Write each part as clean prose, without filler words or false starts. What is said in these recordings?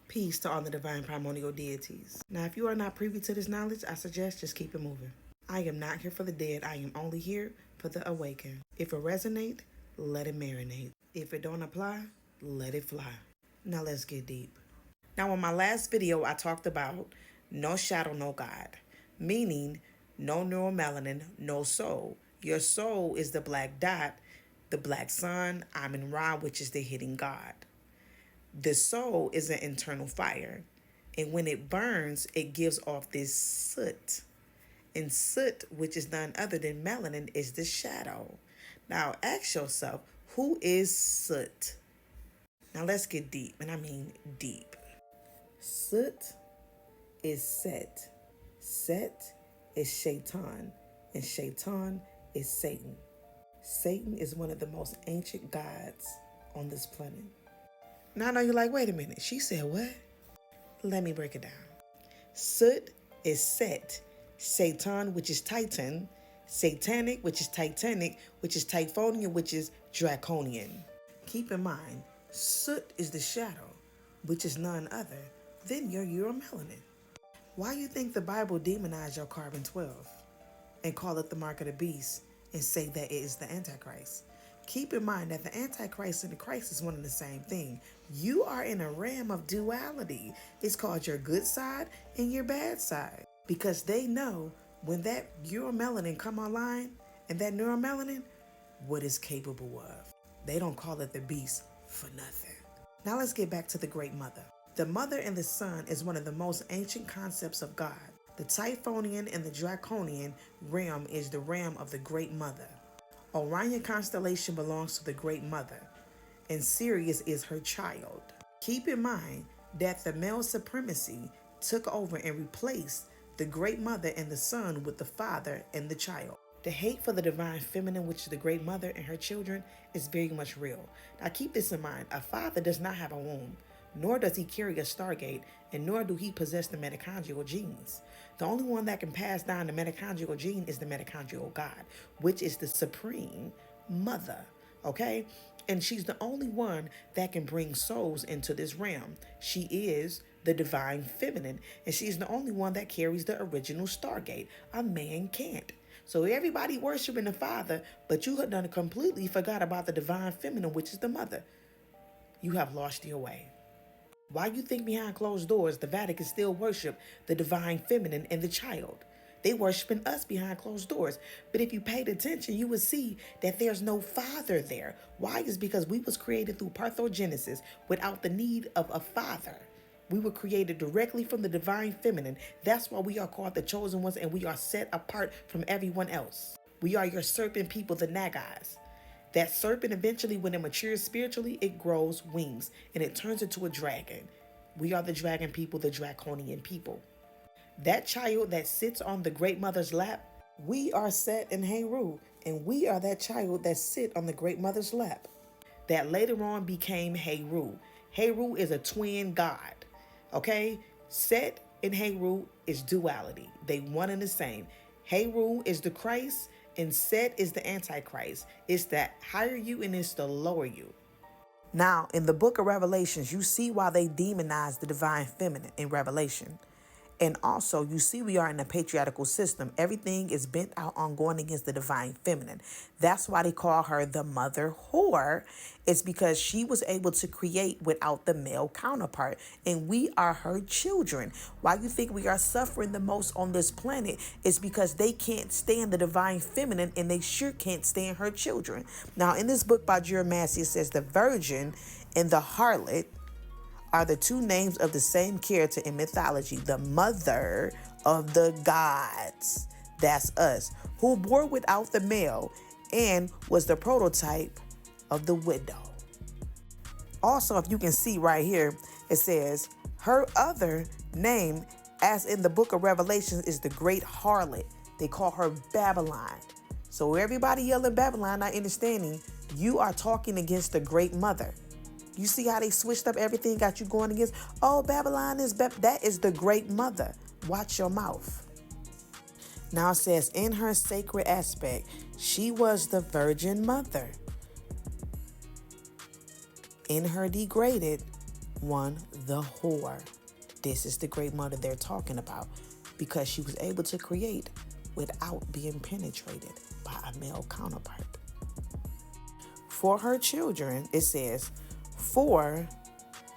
Peace to all the divine primordial deities. Now, if you are not privy to this knowledge, I suggest just keep it moving. I am not here for the dead. I am only here for the awakened. If it resonate, let it marinate. If it don't apply, let it fly. Now let's get deep. Now, in my last video, I talked about no shadow, no God, meaning no neuromelanin, no soul. Your soul is the black dot, the black sun, Amun Ra, which is the hidden God. The soul is an internal fire, and when it burns, it gives off this soot. And soot, which is none other than melanin, is the shadow. Now, ask yourself, who is soot? Now, let's get deep, and I mean deep. Soot is Set. Set is Shaitan, and Shaitan is Satan. Satan is one of the most ancient gods on this planet. Now I know you're like, wait a minute. She said what? Let me break it down. Soot is Set. Satan, which is Titan. Satanic, which is Titanic, which is Typhonian, which is Draconian. Keep in mind, soot is the shadow, which is none other than your uromelanin. Why you think the Bible demonized your carbon-12 and call it the mark of the beast and say that it is the Antichrist? Keep in mind that the Antichrist and the Christ is one and the same thing. You are in a realm of duality. It's called your good side and your bad side. Because they know when that uromelanin come online and that neuromelanin, what it's capable of. They don't call it the beast for nothing. Now let's get back to the Great Mother. The mother and the son is one of the most ancient concepts of God. The Typhonian and the Draconian realm is the realm of the Great Mother. Orion constellation belongs to the Great Mother, and Sirius is her child. Keep in mind that the male supremacy took over and replaced the Great Mother and the son with the father and the child. The hate for the divine feminine, which is the Great Mother and her children, is very much real. Now keep this in mind. A father does not have a womb, nor does he carry a stargate, and nor do he possess the mitochondrial genes. The only one that can pass down the mitochondrial gene is the mitochondrial God, which is the supreme mother, okay? And she's the only one that can bring souls into this realm. She is the divine feminine, and she's the only one that carries the original stargate. A man can't. So everybody worshiping the father, but you have done completely forgot about the divine feminine, which is the mother. You have lost your way. Why you think behind closed doors the Vatican still worship the divine feminine and the child? They worshiping us behind closed doors. But if you paid attention, you would see that there's no father there. Why? Is because we was created through parthenogenesis without the need of a father. We were created directly from the divine feminine. That's why we are called the chosen ones, and we are set apart from everyone else. We are your serpent people, the Nagas. That serpent, eventually, when it matures spiritually, it grows wings and it turns into a dragon. We are the dragon people, the draconian people. That child that sits on the Great Mother's lap, we are Set and Heru, and we are that child that sit on the Great Mother's lap. That later on became Heru. Heru is a twin god, okay? Set and Heru is duality. They one and the same. Heru is the Christ, and Set is the Antichrist. It's the higher you and it's the lower you. Now, in the book of Revelations, you see why they demonize the divine feminine in Revelation. And also, you see we are in a patriarchal system. Everything is bent out on going against the divine feminine. That's why they call her the mother whore. It's because she was able to create without the male counterpart. And we are her children. Why you think we are suffering the most on this planet is because they can't stand the divine feminine, and they sure can't stand her children. Now, in this book by Jeremiah, it says the virgin and the harlot are the two names of the same character in mythology, the mother of the gods. That's us, who bore without the male and was the prototype of the widow. Also, if you can see right here, it says her other name, as in the book of Revelation, is the great harlot. They call her Babylon. So everybody yelling Babylon, not understanding, you are talking against the great mother. You see how they switched up everything, got you going against, oh, Babylon is, that is the great mother. Watch your mouth. Now it says, in her sacred aspect, she was the virgin mother. In her degraded, 1, the whore. This is the great mother they're talking about because she was able to create without being penetrated by a male counterpart. For her children, it says, for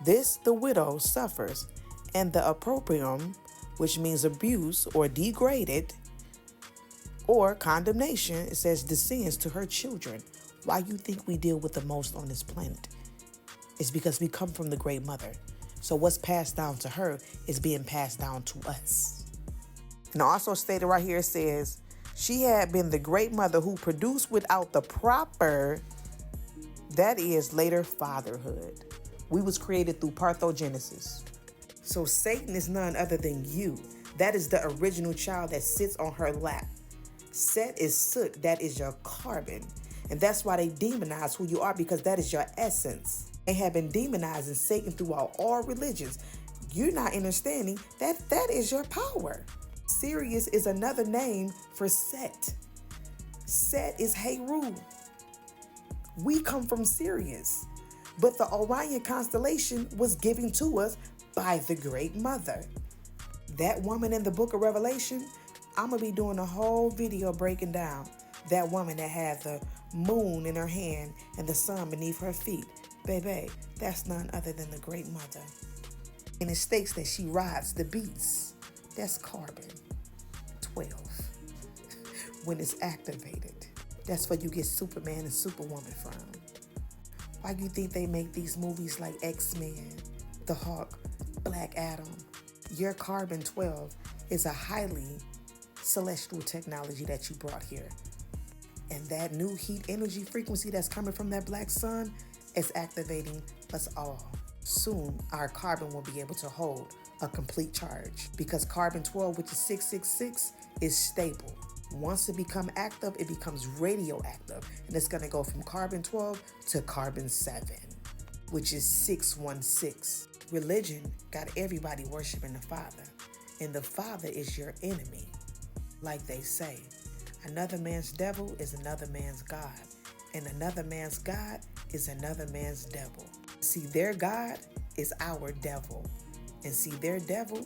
this the widow suffers, and the opprobrium, which means abuse or degraded, or condemnation, it says, descends to her children. Why you think we deal with the most on this planet? It's because we come from the great mother. So what's passed down to her is being passed down to us. And also stated right here, it says, she had been the great mother who produced without the proper, that is later fatherhood. We was created through parthenogenesis. So Satan is none other than you. That is the original child that sits on her lap. Set is soot, that is your carbon. And that's why they demonize who you are, because that is your essence. They have been demonizing Satan throughout all religions. You're not understanding that that is your power. Sirius is another name for Set. Set is Heru. We come from Sirius. But the Orion constellation was given to us by the Great Mother. That woman in the book of Revelation, I'm going to be doing a whole video breaking down that woman that had the moon in her hand and the sun beneath her feet. Baby, that's none other than the Great Mother. And it states that she rides the beast. That's carbon 12 when it's activated. That's where you get Superman and Superwoman from. Why do you think they make these movies like X-Men, The Hulk, Black Adam? Your carbon 12 is a highly celestial technology that you brought here. And that new heat energy frequency that's coming from that black sun is activating us all. Soon, our carbon will be able to hold a complete charge because carbon 12, which is 666, is stable. Once it becomes active, it becomes radioactive, and it's going to go from carbon 12 to carbon 7, which is 616. Religion got everybody worshiping the Father, and the Father is your enemy. Like they say, another man's devil is another man's God, and another man's God is another man's devil. See, their God is our devil, and see, their devil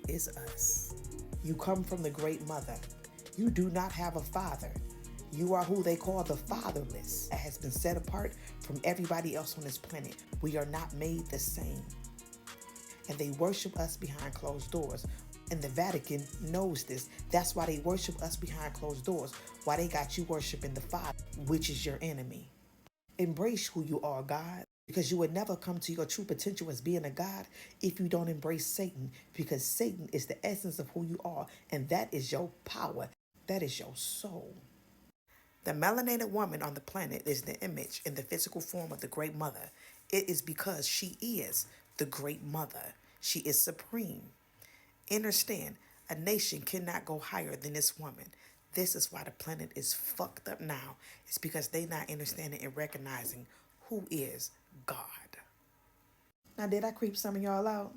is us. You come from the Great Mother. You do not have a father. You are who they call the fatherless. That has been set apart from everybody else on this planet. We are not made the same. And they worship us behind closed doors. And the Vatican knows this. That's why they worship us behind closed doors. Why they got you worshiping the Father, which is your enemy. Embrace who you are, God. Because you would never come to your true potential as being a God if you don't embrace Satan. Because Satan is the essence of who you are. And that is your power. That is your soul. The melanated woman on the planet is the image in the physical form of the Great Mother. It is because she is the Great Mother. She is supreme. Understand, a nation cannot go higher than this woman. This is why the planet is fucked up now. It's because they not understanding and recognizing who is God. Now, did I creep some of y'all out?